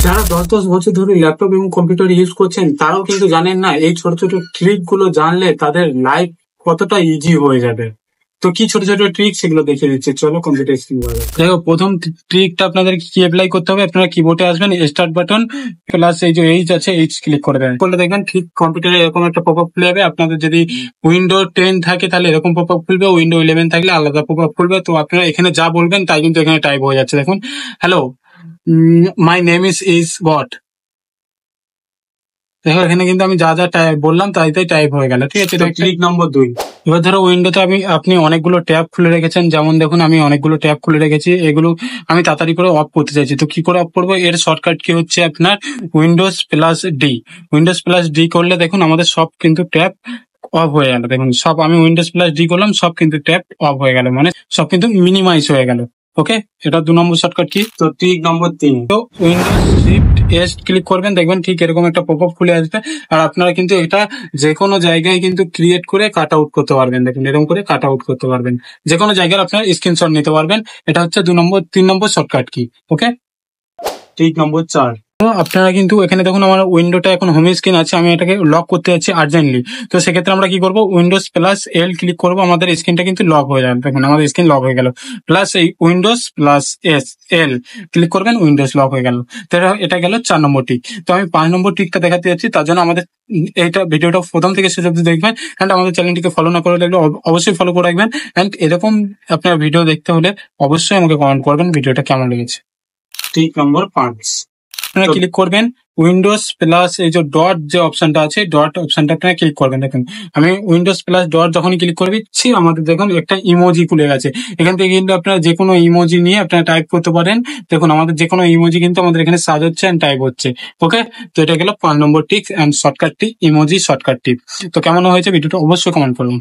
যারা 10 বছর ধরে ল্যাপটপ এবং কম্পিউটার ইউজ করছেন তারাও কিন্তু জানেন না এই ছোট ছোট ট্রিক গুলো জানলে তাদের লাইফ কতটা ইজি হয়ে যাবে। তো কি ছোট ছোট ট্রিক সেগুলো দেখিয়ে দিচ্ছে, চলো কম্পিউটার স্ক্রিন। দেখো, প্রথম ট্রিকটা আপনাদের কি অ্যাপ্লাই করতে হবে, আপনারা কিবোর্ডে আসবেন, স্টার্ট বাটন প্লাস এই যে এইচ আছে, এইচ ক্লিক করে দেবেন। করলে দেখবেন ঠিক কম্পিউটারে এরকম একটা পপ আপ খুলে যাবে। আপনাদের যদি উইন্ডো 10 থাকে তাহলে এরকম পপ আপ খুলবে, উইন্ডো 11 থাকলে আলাদা পপ আপ খুলবে। তো আপনারা এখানে যা বলবেন তাই কিন্তু এখানে টাইপ হয়ে যাচ্ছে। দেখুন, hello, my name is what. দেখো এখানে কিন্তু আমি যা যা বললাম তাই তাই টাইপ হয়ে গেল। ঠিক আছে, ট্রিক নম্বর 2। এবার ধরো উইন্ডোতে আপনি অনেকগুলো ট্যাব খুলে রেখেছেন, যেমন দেখুন আমি অনেকগুলো ট্যাব খুলে রেখেছি, এগুলো আমি তাড়াতাড়ি করে অফ করতে চাইছি। তো কি করে অফ করবো? এর শর্টকাট কি হচ্ছে আপনার Windows plus D. Windows plus D করলে দেখুন আমাদের সব কিন্তু ট্যাব অফ হয়ে গেল। দেখুন সব আমি উইন্ডোজ প্লাস ডি করলাম, সব কিন্তু ট্যাব অফ হয়ে গেল, মানে সব কিন্তু মিনিমাইজ হয়ে গেল। ওকে, এটা 2 নম্বর শর্টকাট কি। তো ট্রিক নম্বর 3, তো উইন্ডোজ শিফট এস ক্লিক করবেন, দেখবেন ঠিক এরকম একটা পপ আপ খুলে আসবে। আর আপনারা কিন্তু এটা যে কোনো জায়গায় কিন্তু ক্রিয়েট করে কাট আউট করতে পারবেন। দেখুন এরকম করে কাট আউট করতে পারবেন, যে কোনো জায়গায় আপনারা স্ক্রিনশট নিতে পারবেন। এটা হচ্ছে 3 নম্বর শর্টকাট কি। ওকে, ট্রিক নম্বর 4। তো আপনারা কিন্তু এখানে দেখুন আমার উইন্ডোটা এখন হোম স্ক্রিন আছে, আমি এটাকে লক করতে যাচ্ছি আর্জেন্টলি। তো সেক্ষেত্রে আমরা কি করবো, উইন্ডোজ প্লাস এল ক্লিক করবো, আমাদের স্ক্রিনটা কিন্তু লক হয়ে যাবে। দেখুন আমাদের স্ক্রিন লক হয়ে গেল। প্লাস এই উইন্ডোজ প্লাস এল ক্লিক করবেন, উইন্ডোজ লক হয়ে গেল। তো এটা গেল 4 নম্বর টিক। তো আমি 5 নম্বর টিকটা দেখাতে যাচ্ছি, তার জন্য আমাদের এইটা ভিডিওটা প্রথম থেকে শেষ অবধি দেখবেন। অ্যান্ড আমাদের চ্যানেলটিকে ফলো না করে লাগলে অবশ্যই ফলো করে রাখবেন। অ্যান্ড এরকম আপনার ভিডিও দেখতে হলে অবশ্যই আমাকে কমেন্ট করবেন ভিডিওটা কেমন লেগেছে। টিক নম্বর 5, আপনারা ক্লিক করবেন উইন্ডোজ প্লাস এই যে ডট যে অপশনটা আছে, ডট অপশনটা আপনারা ক্লিক করবেন। দেখুন আমি উইন্ডোজ প্লাস ডট যখনই ক্লিক করে দিচ্ছি, আমাদের দেখুন একটা ইমোজি খুলে গেছে। এখান থেকে কিন্তু আপনারা যে কোনো ইমোজি নিয়ে আপনারা টাইপ করতে পারেন। দেখুন আমাদের যে কোনো ইমোজি কিন্তু আমাদের এখানে সার্চ হচ্ছে এন্ড টাইপ হচ্ছে। ওকে, তো এটা গেল 5 নম্বর tip and shortcut tip, emoji shortcut tip. তো কেমন হয়েছে ভিডিওটা অবশ্যই কমেন্ট করুন।